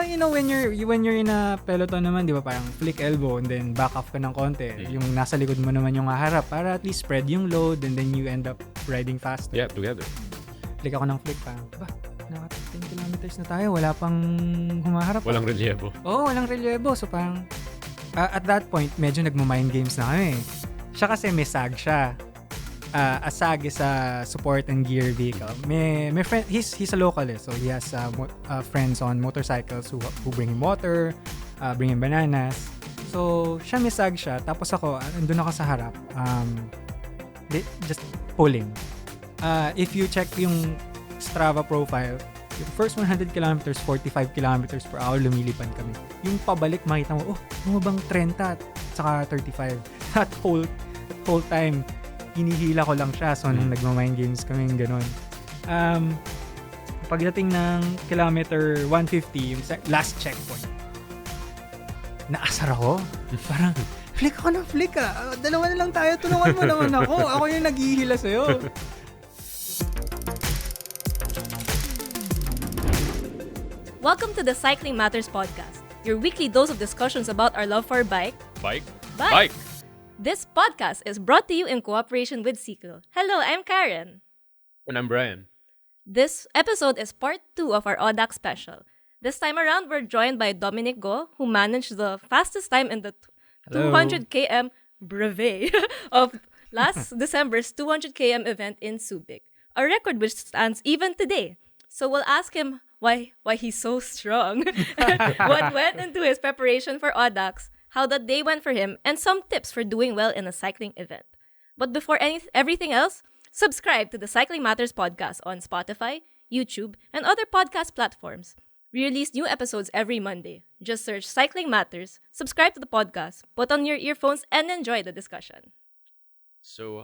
when you're in a peloton naman, di ba, parang flick elbow and then back off ka ng konti. Yung nasa likod mo naman yung haharap para at least spread yung load and then you end up riding faster. Yeah, together. Flick ako ng flick, parang, naka 10 kilometers na tayo, wala pang humaharap. Walang relyebo. Walang relyebo. So parang, at that point, medyo nagmo-mind games na kami. Siya kasi may SAG siya. A SAG is a support and gear vehicle. May friend, he's a local so he has friends on motorcycles who bring him water, bring him bananas. So siya may SAG siya, tapos ako andun ako sa harap, just pulling. If you check yung Strava profile, yung first 100 kilometers, 45 kilometers per hour lumilipad kami. Yung pabalik makita mo, bumabang 30 at saka 35. That whole time hinihila ko lang siya. So, nung nagma-mind games kami, gano'n. Pagdating ng kilometer 150, yung last checkpoint, naasar ako. Parang, flick ako ng flick dalawa na lang tayo, tulungan mo naman ako. Ako yung naghihila sa'yo. Welcome to the Cycling Matters podcast, your weekly dose of discussions about our love for bike. Bike! This podcast is brought to you in cooperation with Cycle. Hello, I'm Karen. And I'm Brian. This episode is part 2 of our Audax Special. This time around, we're joined by Dominic Go, who managed the fastest time in the 200 km brevet of last December's 200 km event in Subic, a record which stands even today. So we'll ask him why he's so strong, what went into his preparation for Audax, how that day went for him, and some tips for doing well in a cycling event. But before everything else, subscribe to the Cycling Matters podcast on Spotify, YouTube, and other podcast platforms. We release new episodes every Monday. Just search Cycling Matters, subscribe to the podcast, put on your earphones, and enjoy the discussion. So,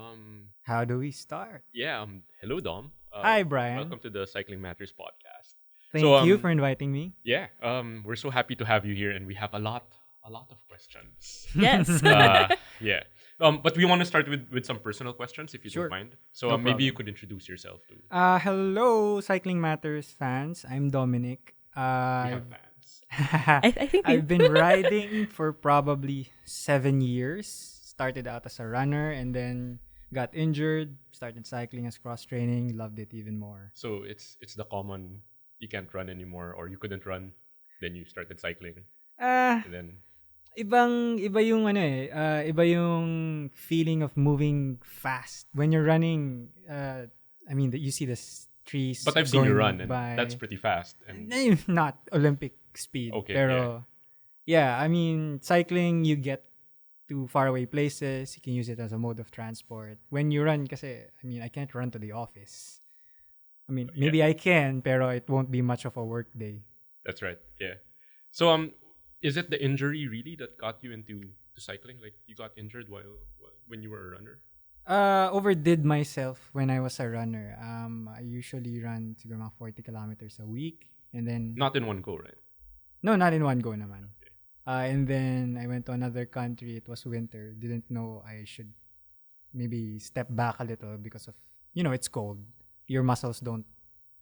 how do we start? Yeah, hello, Dom. Hi, Brian. Welcome to the Cycling Matters podcast. Thank you for inviting me. Yeah, we're so happy to have you here, and we have a lot of questions. Yes. Yeah. But we want to start with some personal questions, if you Sure. don't mind. So No maybe problem. you could introduce yourself too. Hello, Cycling Matters fans. I'm Dominic. We have fans. I think I've been riding for probably 7 years. Started out as a runner and then got injured. Started cycling as cross-training. Loved it even more. So it's the common, you can't run anymore, or you couldn't run, then you started cycling, and then Iba yung feeling of moving fast when you're running. You see the trees. but I've seen you going run, and by. that's pretty fast. And Not Olympic speed. Okay, Pero yeah, cycling, you get to faraway places. You can use it as a mode of transport. When you run, kasi I can't run to the office. Maybe I can, pero it won't be much of a work day. that's right. Yeah. So is it the injury really that got you into cycling? Like you got injured when you were a runner? Overdid myself when I was a runner. I usually run siguro mga 40 kilometers a week, and then Not in one go, right? no, not in one go naman. And then I went to another country. It was winter. Didn't know I should maybe step back a little because of it's cold. Your muscles don't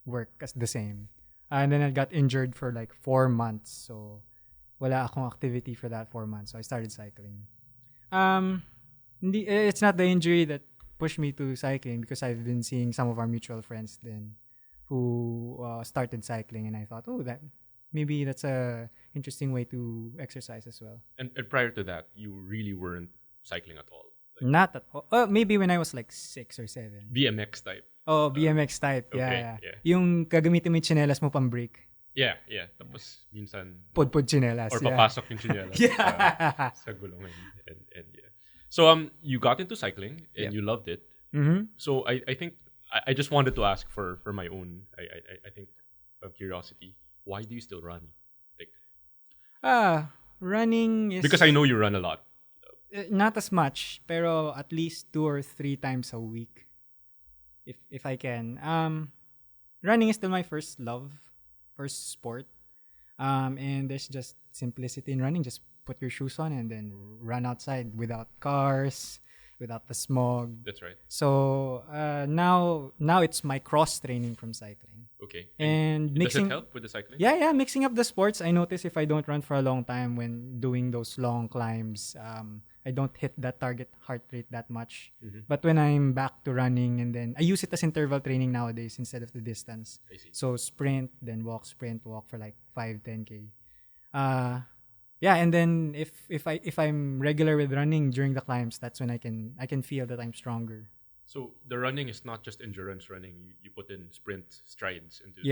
work as the same. And then I got injured for like 4 months. So wala akong activity for that 4 months. So I started cycling. It's not the injury that pushed me to cycling, because I've been seeing some of our mutual friends then who started cycling, and I thought, maybe that's a interesting way to exercise as well. And prior to that, you really weren't cycling at all. Not at all. Maybe when I was like 6 or 7. BMX type. Oh, BMX type. okay, Yeah. yeah. Yung gagamitin mo yung tsinelas mo pang break. Yeah. Tapos minsan Pudpud tsinelas. or yeah. papasok yung tsinelas Yeah. sa gulong and yeah. So you got into cycling and Yep. you loved it. Mm-hmm. So I think I just wanted to ask for my own I think of curiosity, why do you still run? Like Running is... because I know you run a lot. Not as much, pero at least 2 or 3 times a week. If I can. Running is still my first love, first sport. And there's just simplicity in running. Just put your shoes on and then run outside without cars, without the smog. That's right. So now it's my cross training from cycling. Okay. And does mixing it help with the cycling? Yeah, mixing up the sports. I notice if I don't run for a long time when doing those long climbs, I don't hit that target heart rate that much. But when I'm back to running, and then I use it as interval training nowadays instead of the distance. I see. So sprint, then sprint, walk for like 5, 10K. Yeah, and then if I'm regular with running during the climbs, that's when I can feel that I'm stronger. So the running is not just endurance running. You put in sprint strides into the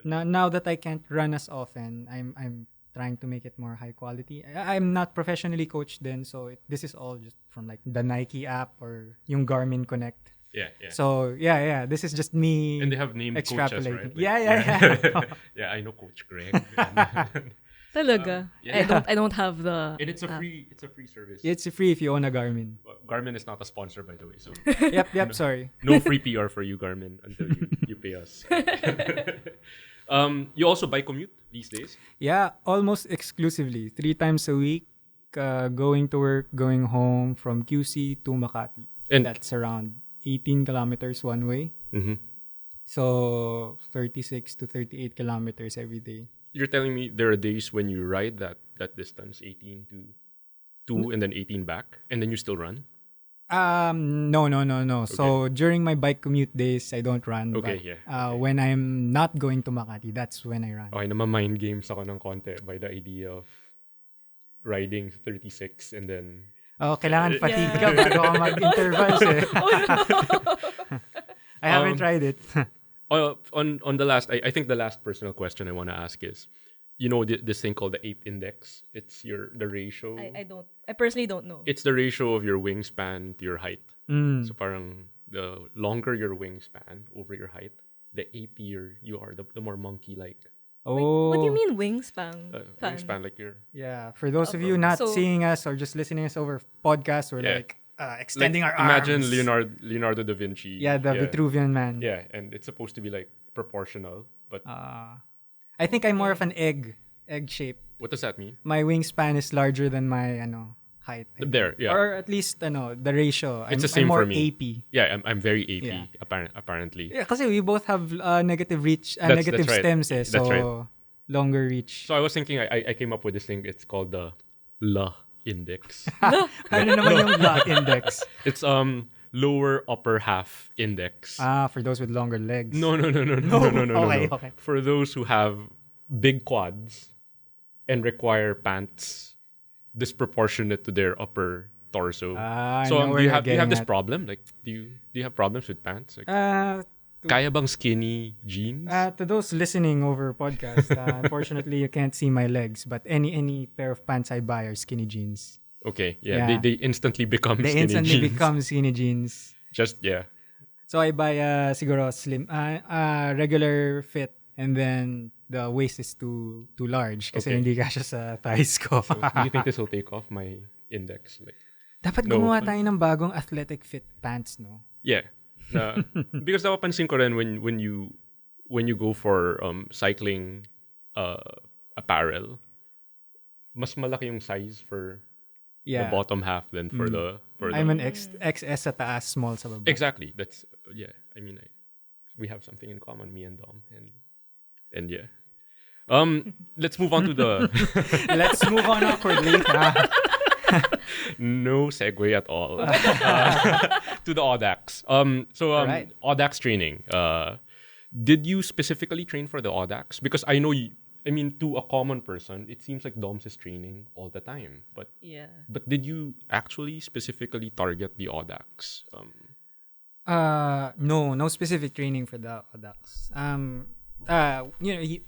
run. Now that I can't run as often, I'm trying to make it more high quality. I'm not professionally coached then, so this is all just from like the Nike app or yung Garmin Connect. Yeah. So this is just me. And they have named coaches, right? Like, Yeah. Yeah, I know Coach Greg. Talaga. Yeah. I don't have the. And it's a free service. It's free if you own a Garmin. Garmin is not a sponsor, by the way. So Yep. Sorry. no free PR for you, Garmin, until you pay us. You also bike commute these days? Yeah, almost exclusively. 3 times a week, going to work, going home from QC to Makati. And that's around 18 kilometers one way. Mm-hmm. So 36 to 38 kilometers every day. You're telling me there are days when you ride that distance, 18 to 2 and then 18 back, and then you still run? No. Okay. So during my bike commute days, I don't run. Okay, but, yeah. When I'm not going to Makati, that's when I run. Okay, nama-mind games ako ng konti by the idea of riding 36 and then... Oh, kailangan fatigue ka bago ka mag-intervals eh. I haven't tried it. On the last, I think the last personal question I want to ask is, you know this thing called the ape index? It's the ratio. I personally don't know. It's the ratio of your wingspan to your height. So parang the longer your wingspan over your height, the apier you are, the more monkey-like. Oh. What do you mean wingspan? Wingspan, like your... Yeah, for those of you not seeing us or just listening us over podcast, we're extending our arms. Imagine Leonardo da Vinci. Yeah, the Vitruvian man. Yeah, and it's supposed to be like proportional, but... I think I'm more of an egg shape. What does that mean? My wingspan is larger than my height. There, yeah. Or at least the ratio. It's the same I'm more for me. AP. Yeah, I'm very AP, Yeah. apparently. Yeah, kasi we both have negative reach, That's negative right. stems eh. So That's right. longer reach. So I was thinking, I came up with this thing. It's called the LA index. Ano naman yung lot index? It's lower upper half index. For those with longer legs. No. Okay. For those who have big quads and require pants disproportionate to their upper torso. So do you have this problem? Like, do you have problems with pants? Like, kaya bang skinny jeans? To those listening over podcast, unfortunately you can't see my legs, but any pair of pants I buy are skinny jeans. Okay, yeah. They instantly become skinny jeans. They instantly become skinny jeans. Just, yeah. So I buy siguro slim, regular fit, and then the waist is too large kasi hindi kasya sa thighs ko. So, do you think this will take off my index? Like, dapat gumawa tayo ng bagong athletic fit pants, no? Yeah. Because napapansin ko rin when you go for cycling apparel, mas malaki yung size for the bottom half than for the I'm an XS sa taas, small sa baba. Exactly. That's I mean, we have something in common, me and Dom, and yeah. Let's move on to the. Let's move on awkwardly. No segue at all. To the Audax. Right. Audax training. Did you specifically train for the Audax? Because I know to a common person, it seems like Doms is training all the time. But did you actually specifically target the Audax? No specific training for the Audax.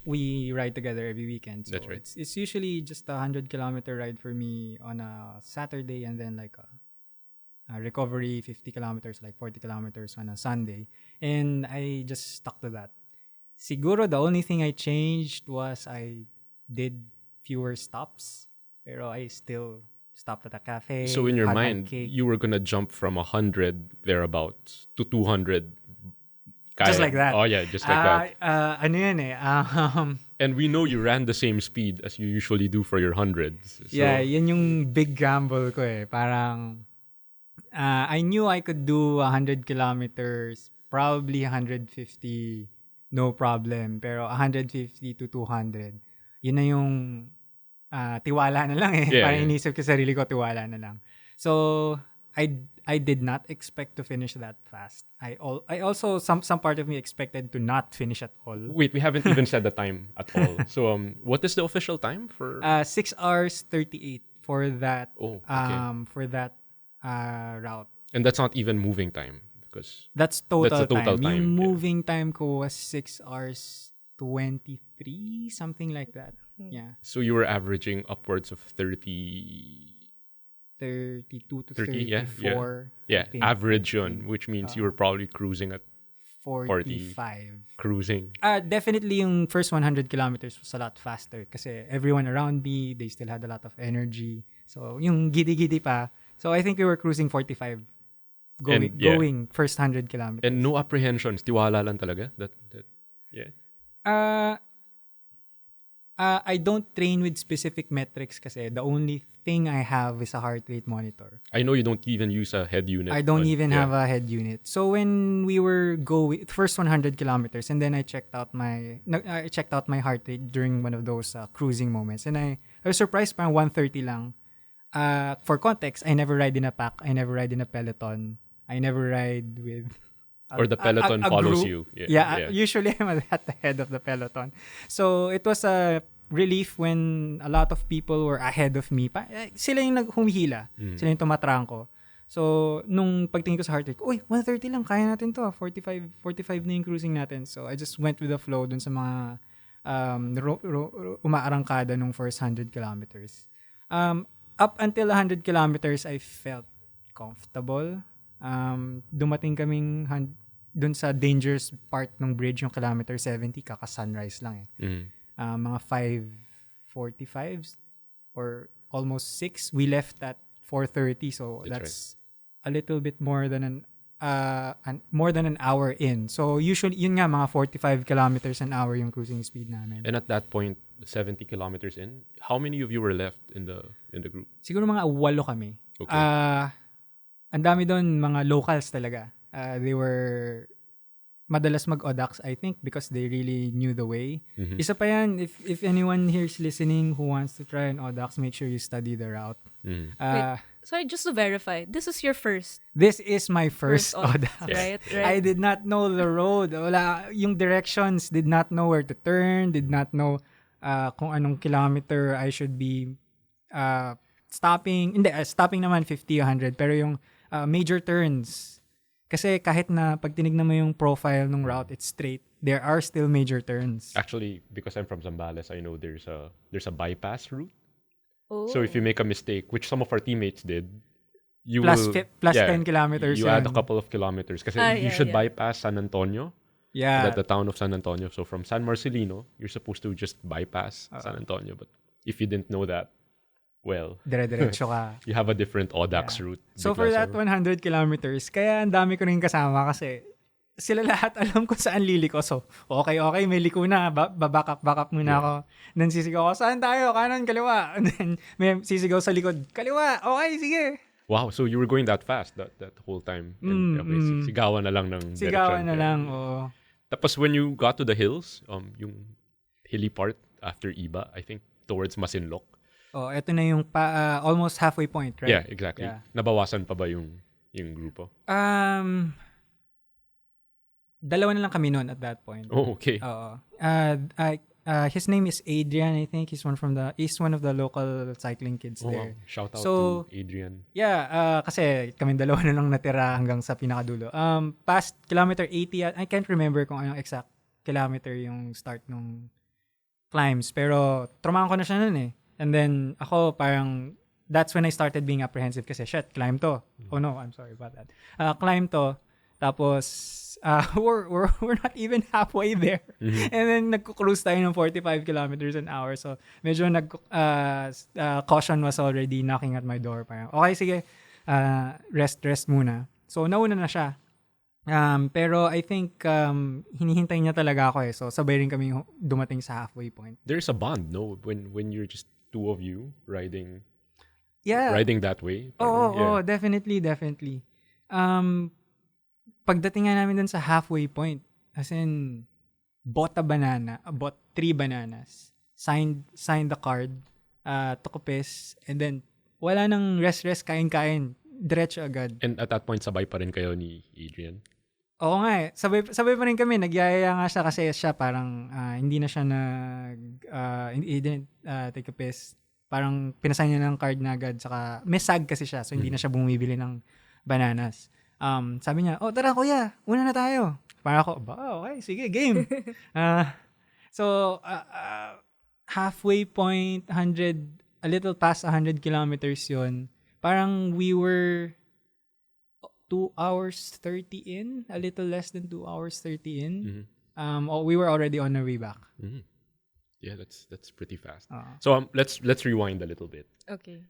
We ride together every weekend. So That's right. It's usually just a 100-kilometer ride for me on a Saturday, and then like a recovery 50 kilometers, like 40 kilometers on a Sunday. And I just stuck to that. Siguro the only thing I changed was I did fewer stops, pero I still stopped at a cafe. So in your had my mind, cake. you were gonna jump from 100 thereabouts to 200. Just like that. Oh yeah, just like that. Ano yan eh? And we know you ran the same speed as you usually do for your hundreds. So, Yeah, yan yung big gamble ko eh. Parang, I knew I could do 100 kilometers, probably 150 no problem. Pero 150 to 200, yun na yung tiwala na lang eh. Parang inisip ko sarili ko, tiwala na lang. So, I did not expect to finish that fast. I also, some part of me expected to not finish at all. Wait, we haven't even said the time at all. So, what is the official time for? 6 hours 38 for that. Oh, okay. For that route. And that's not even moving time, because that's total time. Yung yeah. moving time ko was 6 hours 23, something like that. Yeah. So you were averaging upwards of 32 to 34. Yeah, average yun, which means you were probably cruising at 45. Cruising. Definitely yung first 100 kilometers was a lot faster kasi everyone around me, they still had a lot of energy. So yung gidi-gidi pa. So I think we were cruising 45 going first 100 kilometers. And no apprehensions. Tiwala lang talaga. That yeah. I don't train with specific metrics kasi the only thing I have is a heart rate monitor. I know you don't even use a head unit. I don't even have a head unit. So when we were going first 100 kilometers, and then I checked out my heart rate during one of those cruising moments, and I was surprised, parang 130 lang. For context, I never ride in a pack. I never ride in a peloton. I never ride with or the peloton follows you. Yeah, usually I'm at the head of the peloton. So it was a relief when a lot of people were ahead of me. Sila yung humihila. Sila yung tumatrangko. So nung pagtingin ko sa heart rate, 130 lang, kaya natin to. 45 na yung cruising natin. So I just went with the flow dun sa mga umaarangkada nung first 100 kilometers. Up until 100 kilometers, I felt comfortable. Dumating kaming dun sa dangerous part ng bridge, yung kilometer 70, kaka-sunrise lang eh. Mga 5:45 or almost 6. We left at 4:30, so that's a little bit more than an hour in. So usually, yun nga, mga 45 kilometers an hour yung cruising speed namin. And at that point, 70 kilometers in, how many of you were left in the group? Siguro mga 8 kami. Okay. Ang dami doon, mga locals talaga. They were madalas mag-Audax, I think, because they really knew the way. Isa pa yan, if anyone here is listening who wants to try an Audax, make sure you study the route. Wait, sorry, just to verify, this is your first? This is my first Audax. Right. I did not know the road. Wala, yung directions, did not know where to turn, did not know kung anong kilometer I should be stopping. Hindi, stopping naman 50, 100. Pero yung major turns, kasi kahit na pag tinignan mo yung profile ng route, it's straight, there are still major turns. Actually, because I'm from Zambales, I know there's a bypass route. Oh. So if you make a mistake, which some of our teammates did, you plus will 10 kilometers. You add a couple of kilometers kasi you should bypass San Antonio. Yeah. The town of San Antonio. So from San Marcelino, you're supposed to just bypass San Antonio. But if you didn't know that, well, dire-diretso ka. You have a different Audax route. So for that 100 kilometers, kaya ang dami ko rin kasama kasi sila lahat alam ko saan liliko. So, okay, may liko na. Back up muna ako. Then sisigaw ako, saan tayo? Kanan, kaliwa. And then may sisigaw sa likod, kaliwa. Okay, sige. Wow, so you were going that fast that whole time. And, sigawan na lang ng direction. Sigawan na lang, oo. Tapos when you got to the hills, yung hilly part after Iba, I think towards Masinloc. Oh, eto na yung almost halfway point, right? Yeah, exactly. Yeah. Nabawasan pa ba yung grupo? Dalawa na lang kami noon at that point. Oh, okay. Oo. His name is Adrian, I think. He's one of the local cycling kids there. Wow. Shout out to Adrian. Yeah, kasi kami dalawa na lang natira hanggang sa pinakadulo. Past kilometer 80, I can't remember kung anong exact kilometer yung start nung climbs. Pero trumahan ko na siya noon eh. And then, ako parang, that's when I started being apprehensive kasi, shit, climb to. Oh no, I'm sorry about that. Climb to. Tapos, we're not even halfway there. And then, nagko-cruise tayo ng 45 kilometers an hour. So, medyo caution was already knocking at my door. Parang, okay, sige, rest muna. So, nauna na siya. Pero I think hinihintay niya talaga ako eh. So, sabay rin kami dumating sa halfway point. There's a bond, no? When you're just two of you riding that way. Oh, definitely. Pagdating nga namin dun sa halfway point, as in, bought 3 bananas, signed the card, took a piss, and then wala nang rest, kain, diretso agad. And at that point, sabay pa rin kayo ni Adrian? Oo nga eh. Sabay pa rin kami. Nagyayaya nga siya kasi siya parang hindi na siya he didn't take a piss. Parang pinasign niya ng card na agad. Saka may sag kasi siya, so hindi na siya bumibili ng bananas. Sabi niya, tara kuya, una na tayo. Para ako, okay, sige, game. So, halfway point, a little past 100 kilometers yun. Parang we were 2 hours 30 in, a little less than 2 hours 30 in. We were already on our way back. Yeah, that's pretty fast. So let's rewind a little bit. Okay.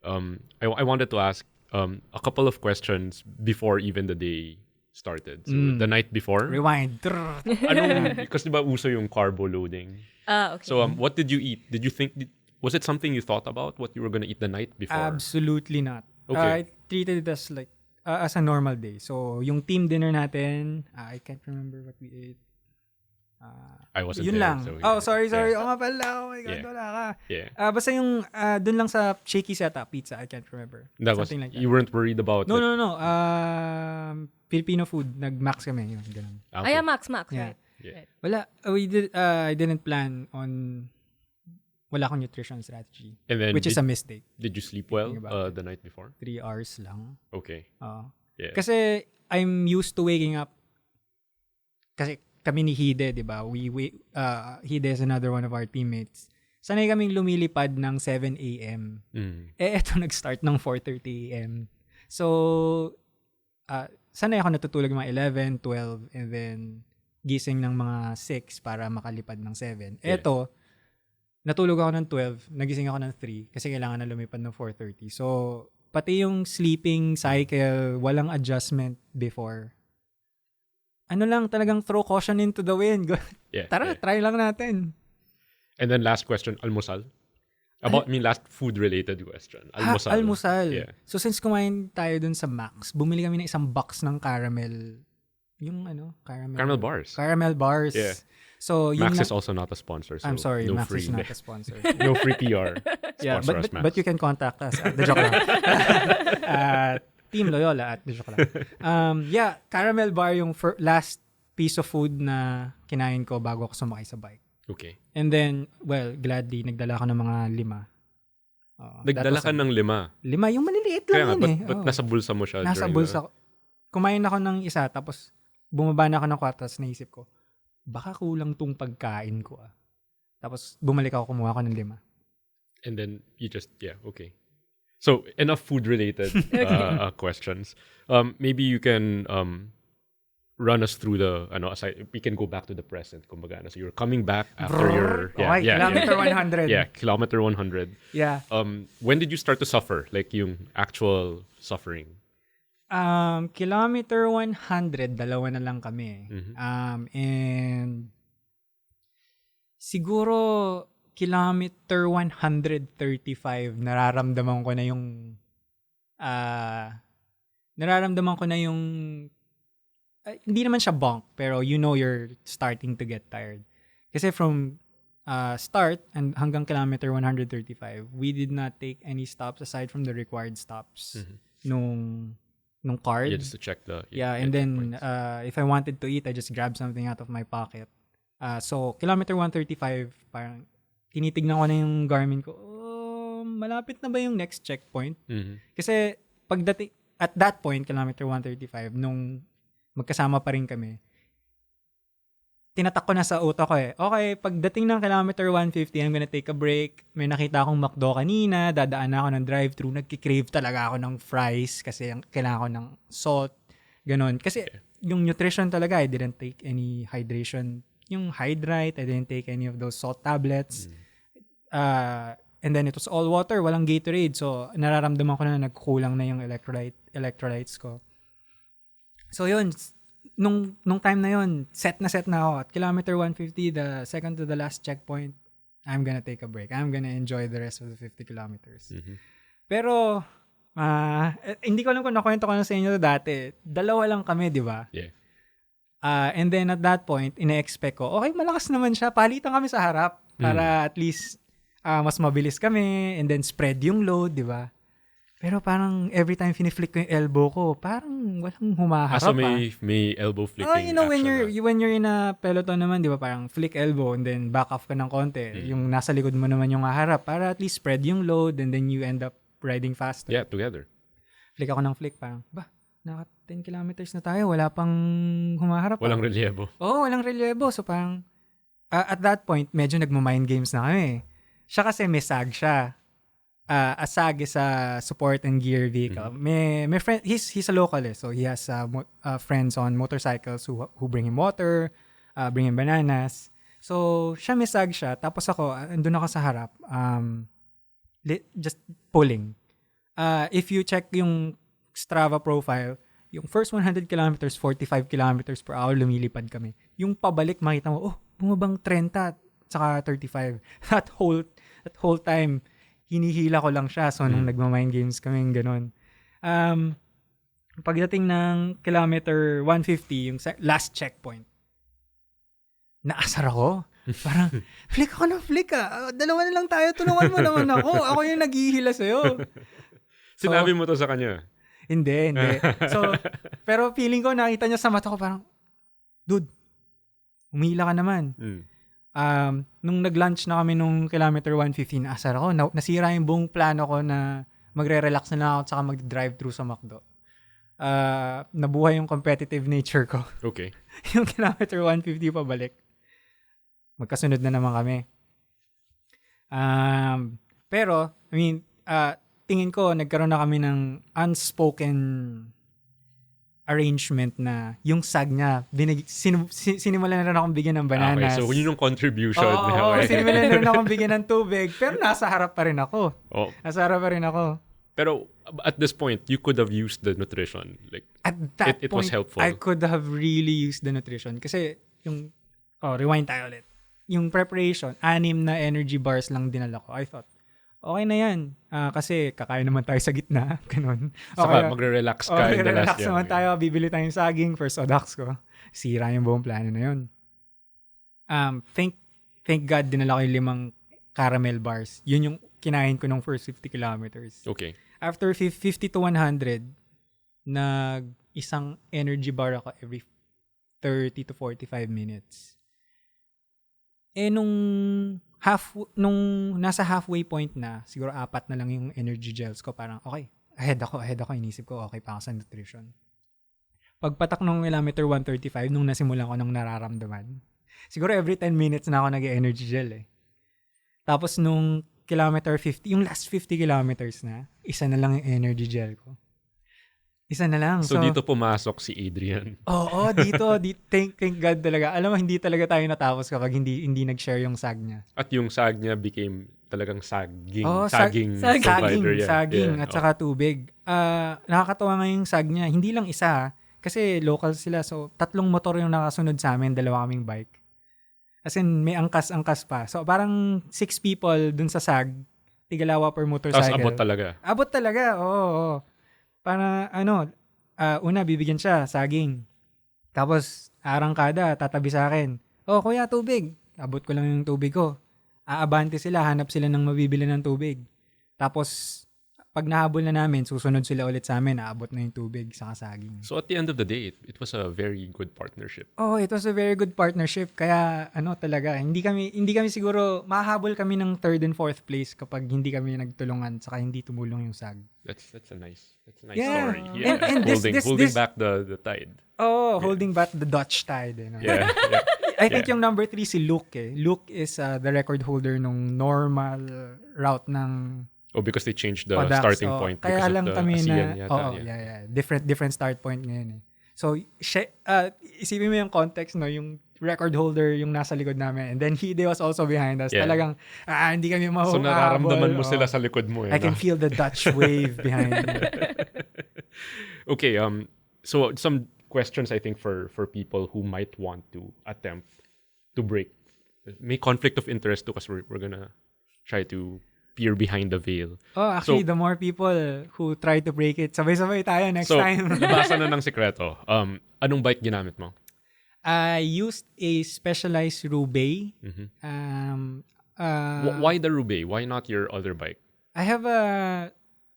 I wanted to ask a couple of questions before even the day started. So the night before. Rewind. Because diba uso yung carbo loading. Okay. So what did you eat? Did you think, was it something you thought about what you were gonna eat the night before? Absolutely not. Okay. I treated it as like as a normal day. So yung team dinner natin, I can't remember what we ate. I wasn't yun there. lang. So sorry. Yeah. Oo nga pala. Oh my God, wala ka. Yeah. Basta yung dun lang sa shaky setup pizza, I can't remember. Something like that. You weren't worried about No. Filipino food, nag-max kami. Yun, ganun. Okay. Max, Yeah. right? Yeah. Right. Wala. I didn't plan on wala akong nutrition strategy. And then which is a mistake. Did you sleep well Thinking about the night before? 3 hours lang. Okay. Yeah. Kasi I'm used to waking up. Kasi kami ni Hide, di ba? Hide is another one of our teammates. Sanay kaming lumilipad ng 7 a.m. Eto nag-start ng 4:30 a.m. So, sanay ako natutulog mga 11, 12, and then gising ng mga 6 para makalipad ng 7. Eto, natulog ako ng 12, nagising ako ng 3 kasi kailangan na lumipad ng 4:30. So, pati yung sleeping cycle, walang adjustment before. Ano lang, talagang throw caution into the wind. Tara, try lang natin. And then last question, almusal? Last food-related question. Almusal. Almusal. Yeah. So, since kumain tayo dun sa Max, bumili kami ng isang box ng caramel. Yung Caramel bars. Caramel bars. Yeah. So, Max is also not a sponsor. So I'm sorry, no Max free, is not a sponsor. no free PR. Yeah, Sponsor us, Max. but you can contact us. The joke lang. Team Loyola at the joke lang. Caramel bar yung last piece of food na kinain ko bago ako sumakay sa bike. Okay. And then, gladly, nagdala ako ng mga 5. Nagdala ka ng 5? 5, yung maliliit lang Kaya yun nga, but nasa bulsa mo siya? Nasa bulsa ko. Kumain ako ng isa, tapos bumaba na ako ng 4, tapos naisip ko, baka kulang tong pagkain ko. Tapos bumalik ako, kumuha ko ng 5. And then you just, okay. So, enough food-related questions. Maybe you can run us through we can go back to the present, kumbaga. So you're coming back after kilometer 100. Yeah, kilometer 100. Yeah. When did you start to suffer? Like yung actual suffering? Kilometer 100, dalawa na lang kami. And siguro kilometer 135, nararamdaman ko na yung hindi naman siya bonk, pero you're starting to get tired. Kasi from start and hanggang kilometer 135, we did not take any stops aside from the required stops nung card. Just to check the and then if I wanted to eat, I just grabbed something out of my pocket. So kilometer 135, parang tinitignan ko na yung Garmin ko. Malapit na ba yung next checkpoint? Kasi pagdating at that point, kilometer 135, nung magkasama pa rin kami, tinatak ko na sa utak ko okay, pagdating ng kilometer 150, I'm gonna take a break. May nakita akong McDo kanina, dadaan na ako ng drive-thru, nagki-crave talaga ako ng fries kasi kailangan ko ng salt, ganun. Kasi yung nutrition talaga, I didn't take any hydration, yung Hydrate, I didn't take any of those salt tablets. And then it was all water, walang Gatorade. So, nararamdaman ko na nagkulang na yung electrolytes ko. So yun, nung time na yun, set na ako. At kilometer 150, the second to the last checkpoint, I'm gonna take a break. I'm gonna enjoy the rest of the 50 kilometers. Pero, hindi ko alam kung nakwento ko na sa inyo dati. 2 lang kami, di ba? Yeah. And then at that point, ina-expect ko, okay, malakas naman siya. Palitan kami sa harap para at least mas mabilis kami and then spread yung load, di ba? Pero parang every time finiflick ko yung elbow ko, parang walang humaharap. So may elbow flicking when you're in a peloton naman, di ba, parang flick elbow and then back off ka ng konti. Yung nasa likod mo naman yung haharap para at least spread yung load and then you end up riding faster. Yeah, together. Flick ako ng flick, parang, naka 10 kilometers na tayo, wala pang humaharap. Walang relyebo. Oo, walang relyebo. So parang, at that point, medyo nagmo-mind games na kami. Siya kasi may SAG siya. A SAG is a support and gear vehicle. May friend, he's a local so he has friends on motorcycles who bring him water, bring him bananas. So, siya may SAG siya. Tapos ako, andun ako sa harap, just pulling. If you check yung Strava profile, yung first 100 kilometers, 45 kilometers per hour, lumilipad kami. Yung pabalik, makita mo, bumabang 30 saka 35. That whole time, hinihila ko lang siya. So, nung nagma-mind games kami, gano'n. Pagdating ng kilometer 150, yung last checkpoint, naasar ako. Parang, flick ako ng flick dalawa na lang tayo, tulungan mo naman ako. Ako yung naghihila sa'yo. Sinabi mo to sa kanya? Hindi. So, pero feeling ko, nakita niya sa mata ko, parang, dude, humihila ka naman. Nung nag-lunch na kami nung kilometer 115, asar ako. Nasira yung buong plano ko na magre-relax na lang ako tsaka mag-drive-thru sa McDo. Nabuhay yung competitive nature ko. Okay. Yung kilometer 150 pabalik. Magkasunod na naman kami. Pero, tingin ko, nagkaroon na kami ng unspoken arrangement na yung SAG niya, sinimulan na rin akong bigyan ng bananas. Okay, so yun yung contribution. Sinimulan na rin akong bigyan ng tubig, pero nasa harap pa rin ako. Nasa harap pa rin ako. Pero at this point, you could have used the nutrition. Like, at that it point, was helpful. I could have really used the nutrition. Kasi yung, rewind tayo ulit. Yung preparation, 6 na energy bars lang dinala ko. I thought, okay na yan. Kasi kakain naman tayo sa gitna. Ganun. Saka magre-relax ka. Magre-relax naman tayo. Bibili tayong saging. First Audax ko. Sira yung buong plano na yun. Thank God dinala ko yung 5 caramel bars. Yun yung kinain ko nung first 50 kilometers. Okay. After 50 to 100, isang energy bar ako every 30 to 45 minutes. Nung nasa halfway point na, siguro 4 na lang yung energy gels ko, parang okay, ahead ako, inisip ko, okay pa ako sa nutrition. Pagpatak nung kilometer 135, nung nasimulan ko nung nararamdaman, siguro every 10 minutes na ako nag-energy gel Tapos nung kilometer 50, yung last 50 kilometers na, isa na lang yung energy gel ko. Isa na lang. So dito pumasok si Adrian. Oo, dito thank God talaga. Alam mo, hindi talaga tayo natapos kapag hindi nag-share yung SAG niya. At yung SAG niya became talagang saging. Saging at saka tubig. Nakakatawa nga yung SAG niya. Hindi lang isa, kasi local sila. So 3 motor yung nakasunod sa amin, 2 kaming bike. As in, may angkas pa. So parang 6 people dun sa SAG, tigalawa per motorcycle. Tapos abot talaga. Oo. Para una bibigyan siya saging. Tapos arangkada, tatabi sa akin. Kuya, tubig. Abot ko lang yung tubig ko. Aabante sila, hanap sila ng mabibili ng tubig. Tapos pag nahabol na namin, susunod sila ulit sa amin, aabot na yung tubig sa saging. So at the end of the day, it was a very good partnership. It was a very good partnership. Kaya talaga, hindi kami siguro, mahahabol kami ng 3rd and 4th place kapag hindi kami nagtulungan saka hindi tumulong yung SAG. That's a nice story. Yeah. And holding back the tide. Holding back the Dutch tide. Yeah. I think yung number 3 si Luke. Luke is the record holder nung normal route ng because they changed the Audax. starting point. Kaya lang kami na, yeah. Different start point ngayon So, isipin mo yung context, yung record holder yung nasa likod namin. And then they was also behind us. Yeah. Talagang, hindi kami mahuhabol. So, nararamdaman mo sila sa likod mo. I can feel the Dutch wave behind me. Okay, so some questions I think for people who might want to attempt to break. May conflict of interest too kasi we're gonna try to peer behind the veil. Actually, the more people who try to break it, sabay-sabay tayo next time. So, labasan na ng sikreto. Anong bike ginamit mo? I used a specialized Roubaix. Why the Roubaix? Why not your other bike? I have a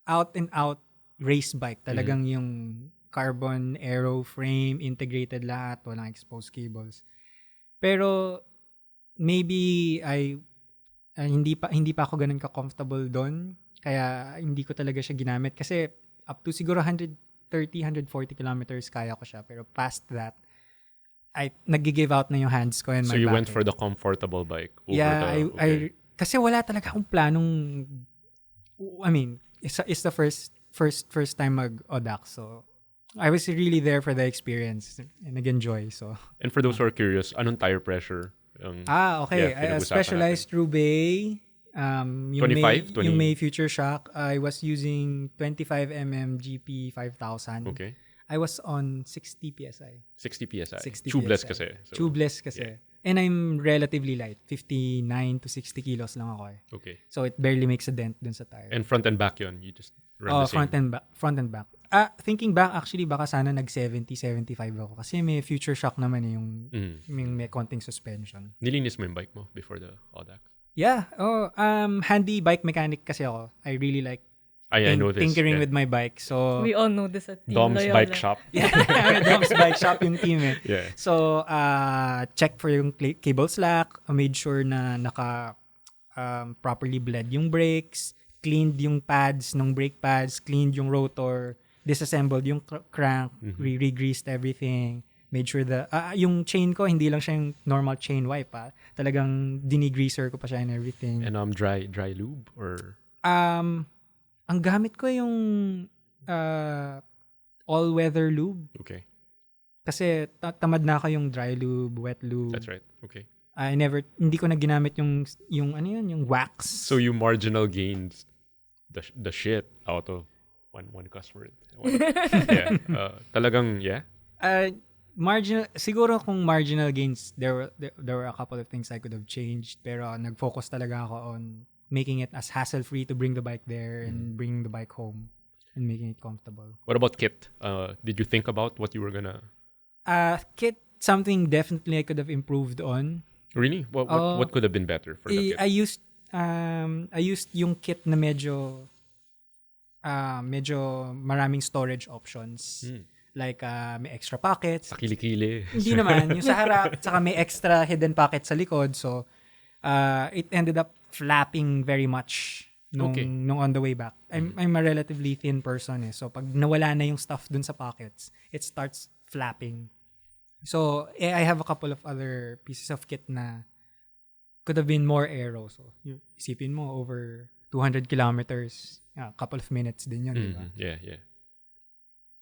out-and-out race bike. Talagang yung carbon aero frame, integrated lahat, walang exposed cables. Pero maybe hindi pa ako ganun ka-comfortable doon. Kaya hindi ko talaga siya ginamit. Kasi up to siguro 140 kilometers kaya ko siya. Pero past that, nag-give out na yung hands ko and my So you back. went for the comfortable bike over kasi wala talaga akong planong, I mean, it's the first time mag-Audax. So I was really there for the experience and nag-enjoy. So. And for those who are curious, anong tire pressure? Okay. Specialized Roubaix. Yung 25? Yung May Future Shock. I was using 25mm GP 5000. Okay. I was on 60 PSI. 60 PSI. 60 Tubeless PSI. kasi. So, Tubeless kasi. Yeah. And I'm relatively light. 59 to 60 kilos lang ako eh. Okay. So it barely makes a dent dun sa tire. And front and back yun? You just run the same? Front and back. Thinking back, actually, baka sana nag-70, 75 ako. Kasi may Future Shock naman eh, yung may konting suspension. Nilinis mo yung bike mo before the Audax? Yeah. Handy bike mechanic kasi ako. I really like I know this. Tinkering with my bike. So we all know this at Team Dom's Loyola. Bike Shop. Yeah, Dom's Bike Shop yung team eh. Yeah. So, check for yung cable slack. Made sure na properly bled yung brakes. Cleaned yung pads ng brake pads. Cleaned yung rotor. Disassembled yung crank. Re-greased everything. Made sure yung chain ko, hindi lang siya yung normal chain wipe. Talagang dinigreaser ko pa siya and everything. And dry lube or? Ang gamit ko yung all-weather lube. Okay. Kasi tamad na ako yung dry lube, wet lube. That's right. Okay. Hindi ko na ginamit yung yung wax. So you marginal gained the shit out of one customer. Yeah. Talagang, yeah? Siguro kung marginal gains, there were a couple of things I could have changed. Pero nag-focus talaga ako on making it as hassle-free to bring the bike there and bring the bike home and making it comfortable. What about kit? Did you think about what you were gonna? Kit, something definitely I could have improved on. Really? What could have been better for the kit? I used yung kit na medyo maraming storage options. Like may extra pockets. Sa kilikili. Hindi naman, yung sa harap, saka may extra hidden pocket sa likod. So it ended up flapping very much nung on the way back. I'm a relatively thin person eh. So pag nawala na yung stuff dun sa pockets, it starts flapping. So I have a couple of other pieces of kit na could have been more aero. So isipin mo over 200 kilometers, a couple of minutes din yun, diba? Yeah.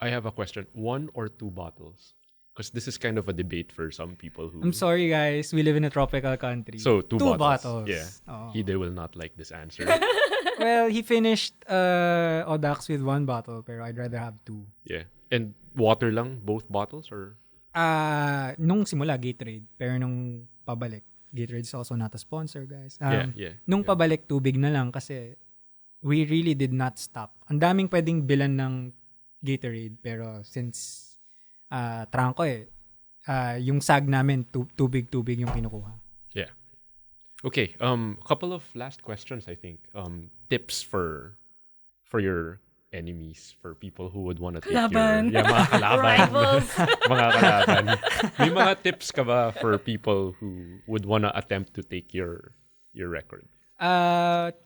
I have a question. 1 or 2 bottles? Because this is kind of a debate for some people who... I'm sorry guys, we live in a tropical country. So, 2 bottles. Yeah. Hide will not like this answer. Well, he finished Audax with 1 bottle, pero I'd rather have 2. Yeah. And water lang, both bottles? Or? Nung simula, Gatorade. Pero nung pabalik, Gatorade is also not a sponsor, guys. Nung pabalik, tubig na lang kasi we really did not stop. Ang daming pwedeng bilan ng Gatorade, pero since trangko yung sag namin, tubig yung kinukuha. Yeah. Okay, couple of last questions, I think. Tips for your enemies, for people who would want to take Laban. mga kalaban. Rivals. Mga kalaban. May mga tips ka ba for people who would want to attempt to take your record?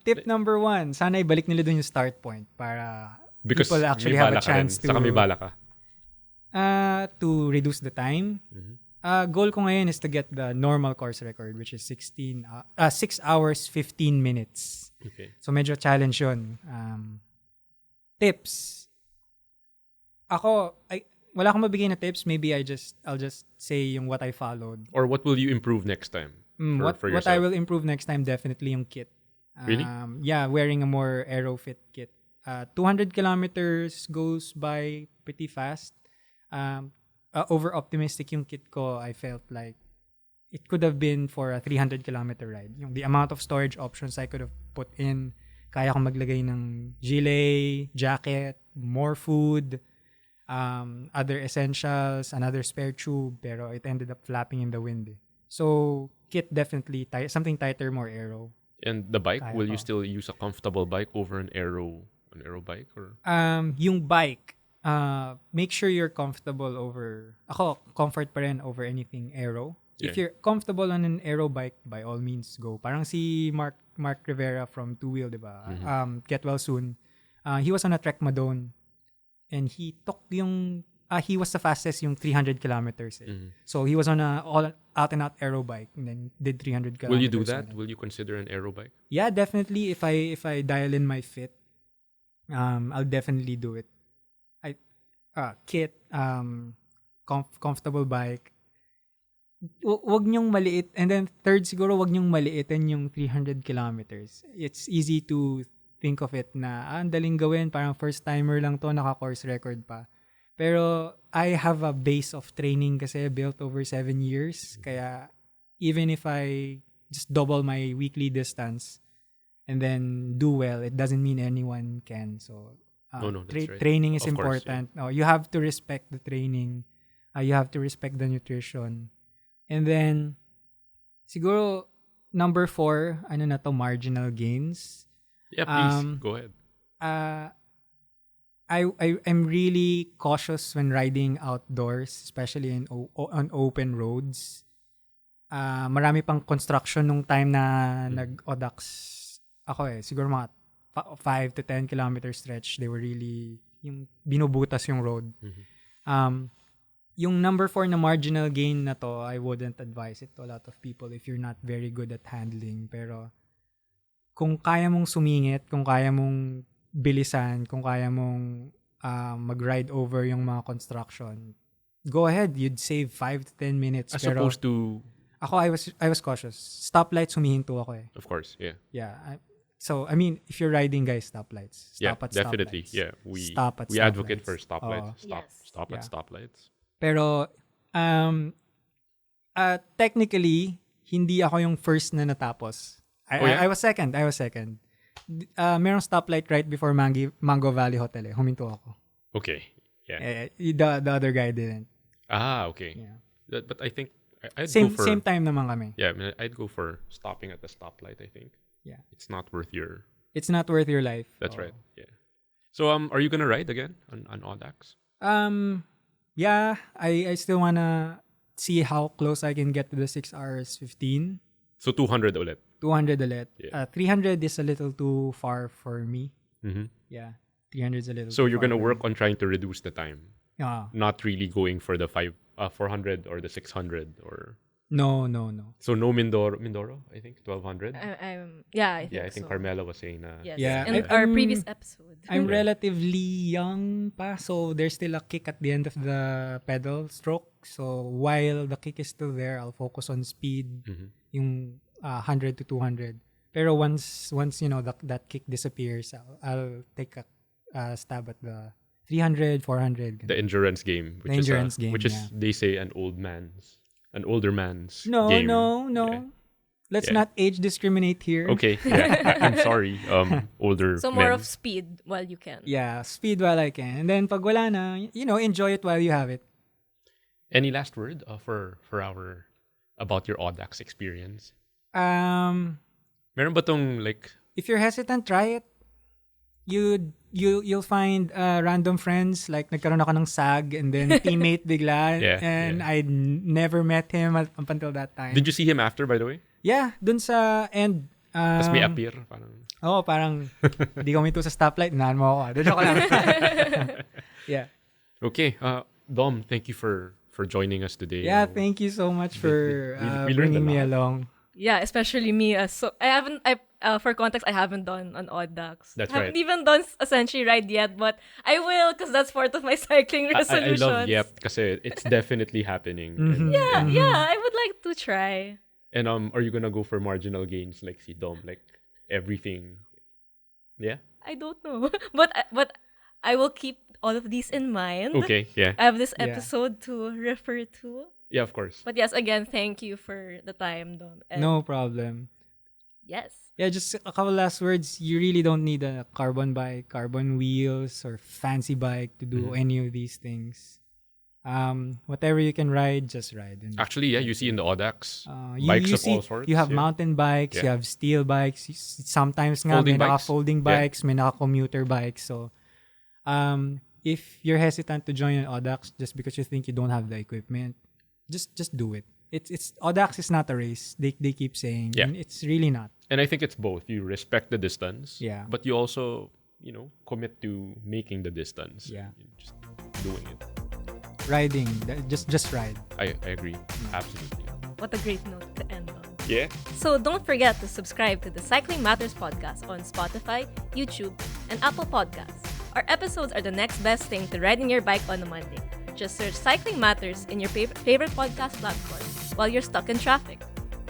Tip number 1, sana ibalik nila dun yung start point para because people actually have a chance to... Saka may bala ka. To reduce the time. Goal ko ngayon is to get the normal course record, which is 6 hours, 15 minutes. Okay. So medyo challenge yun. Tips. Wala akong mabigay na tips. Maybe I'll just say yung what I followed. Or what will you improve next time? For What I will improve next time, definitely yung kit. Really? Yeah, wearing a more aero-fit kit. 200 kilometers goes by pretty fast. Over-optimistic yung kit ko. I felt like it could have been for a 300-kilometer ride. The amount of storage options I could have put in, kaya kong maglagay ng gilet, jacket, more food. other essentials, another spare tube, pero it ended up flapping in the wind. So, kit definitely, something tighter, more aero. And the bike, will you still use a comfortable bike over an aero bike? Or? Yung bike, make sure you're comfortable over, comfort pa rin over anything aero. Yeah. If you're comfortable on an aero bike, by all means, go. Parang si Mark Rivera from Two Wheel, diba? Get well soon. He was on a Trek Madone, and he took he was the fastest yung 300 kilometers. So he was on a all out and out aero bike and then did 300 kilometers. Will you do that? Will you consider an aero bike? Yeah, definitely. If I dial in my fit, I'll definitely do it. Kit, comfortable bike. Wag niyong maliit. And then third siguro, wag niyong maliitin yung 300 kilometers. It's easy to think of it na ang daling gawin, parang first timer lang to, naka-course record pa. Pero I have a base of training kasi built over 7 years. Kaya even if I just double my weekly distance and then do well, it doesn't mean anyone can. So that's right. Training is of important. Course, yeah. You have to respect the training. You have to respect the nutrition. And then siguro number 4, marginal gains. Yeah, please go ahead. I'm really cautious when riding outdoors, especially on open roads. Marami pang construction nung time na nag-Audax ako siguro mga 5 to 10 kilometer stretch. They were really yung binubutas yung road. Yung number 4 na marginal gain na to, I wouldn't advise it to a lot of people if you're not very good at handling. Pero kung kaya mong sumingit, kung kaya mong bilisan, kung kaya mong mag-ride over yung mga construction, go ahead. You'd save 5 to 10 minutes. As opposed to... Ako, I was cautious. Stoplights, humihinto ako . Of course, yeah. Yeah. So, I mean, if you're riding, guys, stoplights. Stop at definitely. stoplights. Yeah, we advocate for stoplights. Stop at stoplights. Pero, technically, hindi ako yung first na natapos. I was second. Merong stoplight right before Mango Valley Hotel. Huminto ako. Okay. Yeah. The other guy didn't. Okay. Yeah. But I think I'd same go for... Same time naman kami. Yeah, I mean, I'd go for stopping at the stoplight, I think. Yeah. It's not worth your... It's not worth your life. That's right. Yeah. So, are you gonna ride again on Audax? Yeah. I still wanna see how close I can get to the 6 hours 15. So, 200 ulit. 200 ulit. Yeah. 300 is a little too far for me. Mm-hmm. Yeah. 300 is a little So, too you're far gonna for work me. on trying to reduce the time. Not really going for the 400 or the 600 or... No. So, no Mindoro, I think, 1200? I think I think so. Carmela was saying Yes. Yeah. In our previous episode. I'm relatively young pa, so there's still a kick at the end of the pedal stroke. So while the kick is still there, I'll focus on speed, yung 100 to 200. Pero once that kick disappears, I'll take a stab at the 300, 400. The endurance game, which is they say an older man's game. No. Yeah. Let's not age discriminate here. Okay, yeah. I'm sorry. Older So more men. of speed while you can. Yeah, speed while I can. And then pag wala na, enjoy it while you have it. Any last word about your Audax experience? Meron ba tong like... If you're hesitant, try it. You'll find random friends, like nagkaroon ako ng SAG and then teammate bigla. I'd never met him up until that time. Did you see him after, by the way? Yeah, dun sa end. Tapos may appear. Parang hindi ko minto sa stoplight, inahan mo ako. Joke lang. Yeah. Okay. Dom, thank you for joining us today. Yeah, thank you so much for we bringing me along. Yeah, especially me. For context, I haven't done an Audax. That's I haven't even done a Century ride yet, but I will because that's part of my cycling resolutions. I love kasi it's definitely happening. Yeah, I would like to try. And are you gonna go for marginal gains like si Dom, like everything? Yeah. I don't know, but I will keep all of these in mind. Okay. Yeah. I have this episode to refer to. Yeah, of course. But yes, again, thank you for the time, Dom. And No problem. Yes. Yeah, just a couple last words. You really don't need a carbon bike, carbon wheels, or fancy bike to do any of these things. Whatever you can ride, just ride. And actually, yeah, you see in the Audax bikes of all sorts. You have mountain bikes, you have steel bikes. Sometimes nga may folding bikes, may commuter bikes. So, if you're hesitant to join an Audax just because you think you don't have the equipment, just do it. It's Audax is not a race. They keep saying, and it's really not. And I think it's both. You respect the distance, but you also commit to making the distance. Yeah, just doing it. Riding, just ride. I agree, absolutely. What a great note to end on. Yeah. So don't forget to subscribe to the Cycling Matters podcast on Spotify, YouTube, and Apple Podcasts. Our episodes are the next best thing to riding your bike on a Monday. Just search Cycling Matters in your favorite podcast platform while you're stuck in traffic.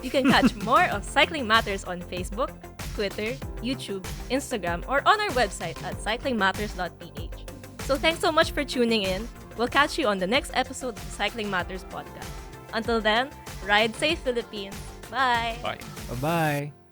You can catch more of Cycling Matters on Facebook, Twitter, YouTube, Instagram, or on our website at cyclingmatters.ph. So thanks so much for tuning in. We'll catch you on the next episode of the Cycling Matters podcast. Until then, ride safe, Philippines. Bye. Bye. Bye-bye.